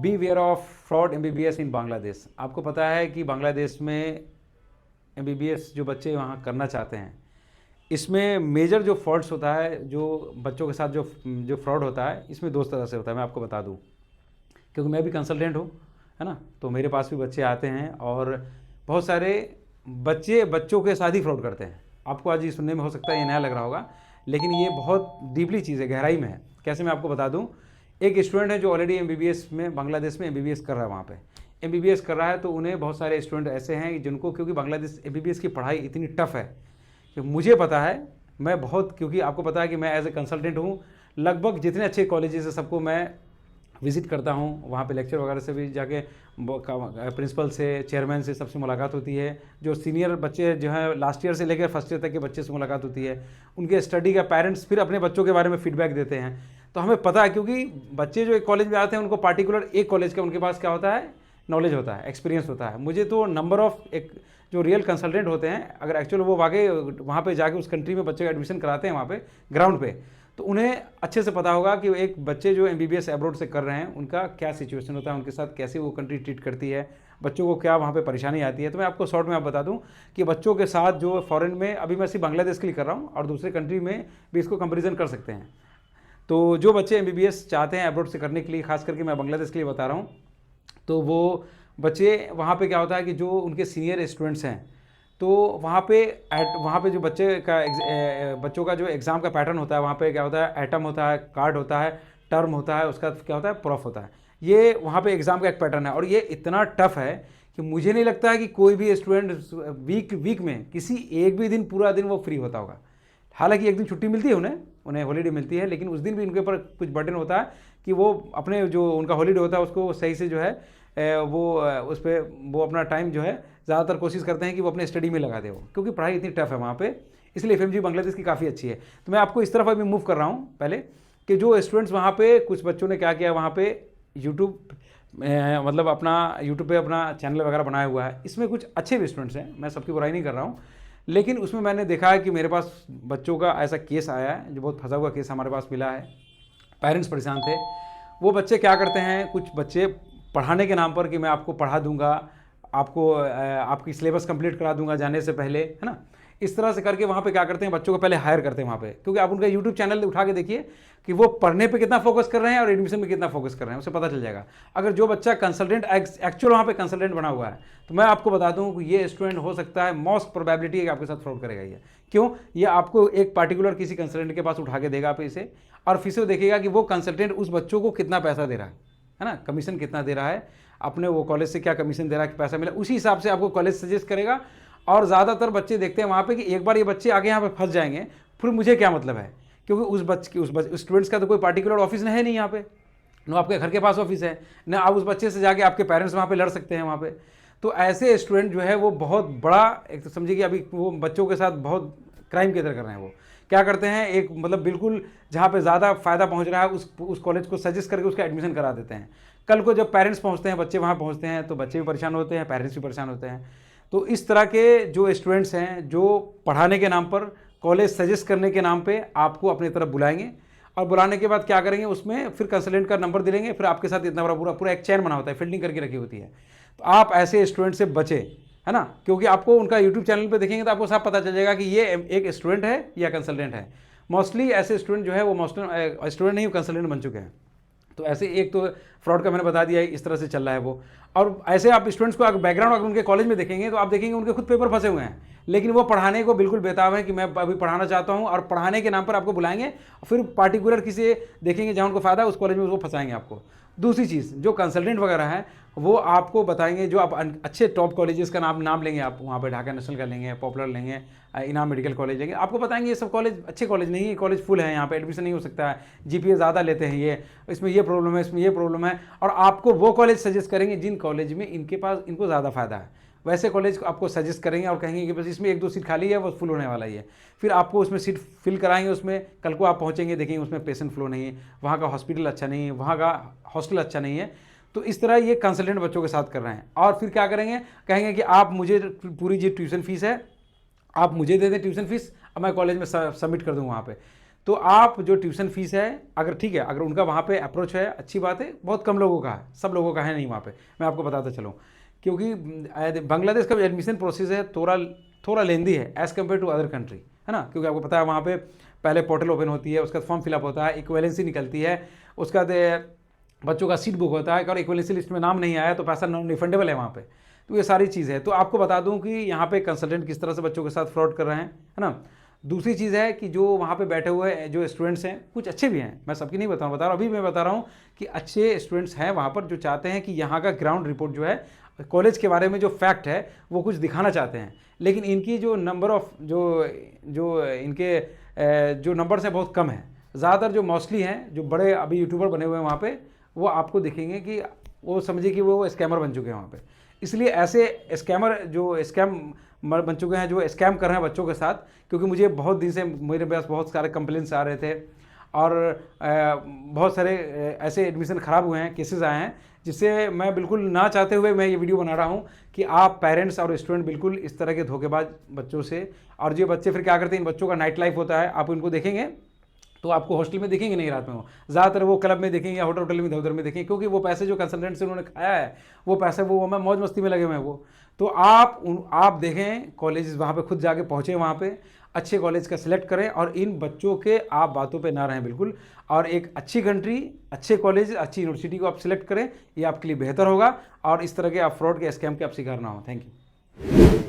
B where of fraud MBBS in Bangladesh. आपको पता है कि बांग्लादेश में एमबीबीएस जो बच्चे वहाँ करना चाहते हैं, इसमें मेजर जो फ्रॉड्स होता है, जो बच्चों के साथ जो फ्रॉड होता है, इसमें दो तरह से होता है। मैं आपको बता दूं, क्योंकि मैं भी कंसल्टेंट हूँ, है ना, तो मेरे पास भी बच्चे आते हैं और बहुत सारे बच्चे बच्चों के साथ ही फ्रॉड करते हैं। आपको आज ये सुनने में हो सकता है ये नया लग रहा होगा, लेकिन ये बहुत डीपली चीज़ है, गहराई में है। कैसे, मैं आपको बता दूं। एक स्टूडेंट है जो ऑलरेडी एमबीबीएस में, बांग्लादेश में एमबीबीएस कर रहा है, वहाँ पे एमबीबीएस कर रहा है, तो उन्हें बहुत सारे स्टूडेंट ऐसे हैं जिनको, क्योंकि बांग्लादेश एमबीबीएस की पढ़ाई इतनी टफ है कि मुझे पता है, मैं बहुत, क्योंकि आपको पता है कि मैं एज ए कंसल्टेंट हूँ, लगभग जितने अच्छे कॉलेजेस है सबको मैं विज़िट करता हूँ, वहाँ पे लेक्चर वगैरह से भी जाके प्रिंसिपल से, चेयरमैन से, सबसे मुलाकात होती है। जो सीनियर बच्चे जो हैं, लास्ट ईयर से लेकर फर्स्ट ईयर तक के बच्चे से मुलाकात होती है। उनके स्टडी का पेरेंट्स फिर अपने बच्चों के बारे में फीडबैक देते हैं। तो हमें पता है, क्योंकि बच्चे जो एक कॉलेज में आते हैं उनको पार्टिकुलर एक कॉलेज का उनके पास क्या होता है, नॉलेज होता है, एक्सपीरियंस होता है। मुझे तो नंबर ऑफ एक जो रियल कंसल्टेंट होते हैं, अगर एक्चुअल वो वाकई वहाँ पे जाके उस कंट्री में बच्चे का एडमिशन कराते हैं वहाँ पे ग्राउंड पे, तो उन्हें अच्छे से पता होगा कि एक बच्चे जो एमबीबीएस एब्रोड से कर रहे हैं उनका क्या सिचुएशन होता है, उनके साथ कैसे वो कंट्री ट्रीट करती है, बच्चों को क्या वहाँ पे परेशानी आती है। तो मैं आपको शॉर्ट में आप बता दूं कि बच्चों के साथ जो फॉरेन में, अभी मैं सिर्फ बांग्लादेश के लिए कर रहा हूँ और दूसरे कंट्री में भी इसको कंपेरिजन कर सकते हैं। तो जो बच्चे एमबीबीएस चाहते हैं एब्रोड से करने के लिए, खास करके मैं बांग्लादेश के लिए बता रहा हूँ, तो वो बच्चे वहाँ पे क्या होता है कि जो उनके सीनियर स्टूडेंट्स हैं, तो वहाँ पे जो बच्चों का जो एग्ज़ाम का पैटर्न होता है, वहाँ पे क्या होता है, एटम होता है, कार्ड होता है, टर्म होता है, उसका क्या होता है, प्रॉफ होता है। ये वहाँ पे एग्ज़ाम का एक पैटर्न है और ये इतना टफ है कि मुझे नहीं लगता है कि कोई भी स्टूडेंट वीक में किसी एक भी दिन, पूरा दिन वो फ्री होता होगा। हालांकि एक दिन छुट्टी मिलती है, उन्हें हॉलीडे मिलती है, लेकिन उस दिन भी उनके ऊपर कुछ बर्डन होता है कि वो अपने जो उनका हॉलीडे होता है उसको सही से जो है उस पर वो अपना टाइम जो है ज़्यादातर कोशिश करते हैं कि वो अपने स्टडी में लगा दे, वो क्योंकि पढ़ाई इतनी टफ है वहाँ पे। इसलिए एफएमजी बांग्लादेश की काफ़ी अच्छी है। तो मैं आपको इस तरफ अभी मूव कर रहा हूँ पहले, कि जो स्टूडेंट्स वहाँ पे, कुछ बच्चों ने क्या किया, वहाँ पे यूट्यूब मतलब अपना यूट्यूब पे अपना चैनल वगैरह बनाया हुआ है। इसमें कुछ अच्छे भी स्टूडेंट्स हैं, मैं सबकी बुराई नहीं कर रहा हूँ, लेकिन उसमें मैंने देखा है कि मेरे पास बच्चों का ऐसा केस आया है, जो बहुत फंसा हुआ केस हमारे पास मिला है। पेरेंट्स परेशान थे। वो बच्चे क्या करते हैं, कुछ बच्चे पढ़ाने के नाम पर कि मैं आपको पढ़ा दूंगा, आपको आपकी सिलेबस कंप्लीट करा दूंगा जाने से पहले, है ना, इस तरह से करके वहाँ पे क्या करते हैं, बच्चों को पहले हायर करते हैं वहाँ पे। क्योंकि आप उनका यूट्यूब चैनल उठा के देखिए कि वो पढ़ने पे कितना फोकस कर रहे हैं और एडमिशन में कितना फोकस कर रहे हैं, उसे पता चल जाएगा। अगर जो बच्चा कंसल्टेंट एक्चुअल वहाँ पे कंसल्टेंट बना हुआ है, तो मैं आपको बता दूँ कि ये स्टूडेंट हो सकता है, मोस्ट प्रोबेबिलिटी है कि आपके साथ फ्रॉड करेगा ये। क्यों? ये आपको एक पार्टिकुलर किसी कंसल्टेंट के पास उठा के देगा आप इसे, और फिर से देखेगा कि वो कंसल्टेंट उस बच्चों को कितना पैसा दे रहा है ना, कमीशन कितना दे रहा है, अपने वो कॉलेज से क्या कमीशन दे रहा है, पैसा मिला, उसी हिसाब से आपको कॉलेज सजेस्ट करेगा। और ज़्यादातर बच्चे देखते हैं वहाँ पे कि एक बार ये बच्चे आगे यहाँ पे फंस जाएंगे, फिर मुझे क्या मतलब है, क्योंकि उस स्टूडेंट्स का तो कोई पार्टिकुलर ऑफिस है नहीं यहाँ पे, न आपके घर के पास ऑफिस है, न आप उस बच्चे से जाके आपके पेरेंट्स वहाँ पे लड़ सकते हैं वहाँ पे। तो ऐसे स्टूडेंट जो है वो बहुत बड़ा, एक तो समझिए कि अभी वो बच्चों के साथ बहुत क्राइम की तरह कर रहे हैं। वो क्या करते हैं, एक मतलब बिल्कुल जहाँ पे ज़्यादा फायदा पहुँच रहा है उस कॉलेज को सजेस्ट करके उसका एडमिशन करा देते हैं। कल को जब पेरेंट्स पहुँचते हैं, बच्चे वहाँ पहुँचते हैं, तो बच्चे भी परेशान होते हैं, पेरेंट्स भी परेशान होते हैं। तो इस तरह के जो स्टूडेंट्स हैं, जो पढ़ाने के नाम पर, कॉलेज सजेस्ट करने के नाम पे आपको अपनी तरफ बुलाएंगे, और बुलाने के बाद क्या करेंगे, उसमें फिर कंसल्टेंट का नंबर दे देंगे, फिर आपके साथ इतना बड़ा पूरा एक चैन बना होता है, फील्डिंग करके रखी होती है। तो आप ऐसे स्टूडेंट से बचे, है ना, क्योंकि आपको उनका यूट्यूब चैनल पे देखेंगे तो आपको साफ पता चल जाएगा कि ये एक स्टूडेंट है या कंसल्टेंट है। मोस्टली ऐसे स्टूडेंट जो है वो स्टूडेंट नहीं, कंसल्टेंट बन चुके हैं। तो ऐसे एक तो फ्रॉड का मैंने बता दिया है, इस तरह से चल रहा है वो। और ऐसे आप स्टूडेंट्स को अगर बैकग्राउंड अगर उनके कॉलेज में देखेंगे तो आप देखेंगे उनके खुद पेपर फंसे हुए हैं, लेकिन वो पढ़ाने को बिल्कुल बेताब है कि मैं अभी पढ़ाना चाहता हूँ, और पढ़ाने के नाम पर आपको बुलाएंगे, फिर पार्टिकुलर किसी देखेंगे जहाँ उनको फायदा है उस कॉलेज में उसको फंसाएंगे आपको। दूसरी चीज़, जो कंसल्टेंट वगैरह है वो आपको बताएंगे, जो आप अच्छे टॉप कॉलेजेस का नाम लेंगे, आप वहाँ पे ढाका नेशनल का लेंगे, पॉपुलर लेंगे, इनाम मेडिकल कॉलेज लेंगे, आपको बताएंगे ये सब कॉलेज अच्छे कॉलेज नहीं है, कॉलेज फुल है, यहाँ पे एडमिशन नहीं हो सकता है, जीपीए ज़्यादा लेते हैं ये, इसमें ये प्रॉब्लम है, इसमें ये प्रॉब्लम है, और आपको वो कॉलेज सजेस्ट करेंगे जिन कॉलेज में इनको ज़्यादा फायदा है, वैसे कॉलेज आपको सजेस्ट करेंगे और कहेंगे कि बस इसमें 1-2 सीट खाली है, वो फुल होने वाला ही है। फिर आपको उसमें सीट फिल कराएंगे, उसमें कल को आप पहुँचेंगे देखेंगे उसमें पेशेंट फ्लो नहीं है, वहाँ का हॉस्पिटल अच्छा नहीं है, वहाँ का हॉस्टल अच्छा नहीं है। तो इस तरह ये कंसल्टेंट बच्चों के साथ कर रहे हैं, और फिर क्या करेंगे, कहेंगे कि आप मुझे पूरी जो ट्यूशन फीस है आप मुझे दे दें ट्यूशन फीस, अब मैं कॉलेज में सबमिट कर दूँ वहाँ पे। तो आप जो ट्यूशन फीस है, अगर ठीक है, अगर उनका वहाँ पे अप्रोच है, अच्छी बात है, बहुत कम लोगों का है, सब लोगों का है नहीं वहाँ पे, मैं आपको बताता चलूँ। क्योंकि बांग्लादेश का जो एडमिशन प्रोसेस है थोड़ा लेंदी है as compare to other country, है ना। क्योंकि आपको पता है वहाँ पे पहले पोर्टल ओपन होती है, उसका बाद फॉर्म फिलअप होता है, इक्वेलेंसी निकलती है, उसका बच्चों का सीट बुक होता है, अगर इक्वेलेंसी लिस्ट में नाम नहीं आया तो पैसा नॉन रिफंडेबल है वहाँ पे। तो ये सारी चीज़ है। तो आपको बता दूं कि यहाँ पे कंसल्टेंट किस तरह से बच्चों के साथ फ्रॉड कर रहे हैं, है ना। दूसरी चीज़ है कि जो वहाँ पे बैठे हुए जो स्टूडेंट्स हैं, कुछ अच्छे भी हैं, मैं सबकी नहीं बता रहा हूँ, अभी मैं बता रहा हूँ कि अच्छे स्टूडेंट्स हैं वहाँ पर जो चाहते हैं कि यहाँ का ग्राउंड रिपोर्ट जो है, कॉलेज के बारे में जो फैक्ट है वो कुछ दिखाना चाहते हैं। लेकिन इनकी जो नंबर ऑफ जो इनके जो नंबर्स हैं बहुत कम है। ज़्यादातर जो मोस्टली हैं, जो बड़े अभी यूट्यूबर बने हुए हैं वहाँ पे, वो आपको दिखेंगे कि वो समझिए कि वो स्कैमर बन चुके हैं वहाँ पे। इसलिए ऐसे स्कैमर जो स्कैम बन चुके हैं, जो स्कैम कर रहे हैं बच्चों के साथ, क्योंकि मुझे बहुत दिन से मेरे पास बहुत सारे कंप्लेंट्स आ रहे थे और बहुत सारे ऐसे एडमिशन ख़राब हुए हैं, केसेस आए हैं, जिससे मैं बिल्कुल ना चाहते हुए मैं ये वीडियो बना रहा हूँ कि आप पेरेंट्स और स्टूडेंट बिल्कुल इस तरह के धोखेबाज बच्चों से, और जो बच्चे फिर क्या करते हैं, इन बच्चों का नाइट लाइफ होता है, आप इनको देखेंगे तो आपको हॉस्टल में देखेंगे नहीं रात में, वो ज़्यादातर वो क्लब में देखेंगे या होटल में इधर उधर में देखेंगे, क्योंकि वो पैसे जो कंसल्टेंट से उन्होंने खाया है वो पैसे वो हमें मौज मस्ती में लगे हुए हैं वो। तो आप देखें कॉलेज वहाँ पे खुद जाके पहुँचे, वहाँ पे अच्छे कॉलेज का सिलेक्ट करें और इन बच्चों के आप बातों पे ना रहें बिल्कुल, और एक अच्छी कंट्री, अच्छे कॉलेज, अच्छी यूनिवर्सिटी को आप सिलेक्ट करें, ये आपके लिए बेहतर होगा और इस तरह के आप फ्रॉड के स्कैम के आप शिकार ना हो। Thank you.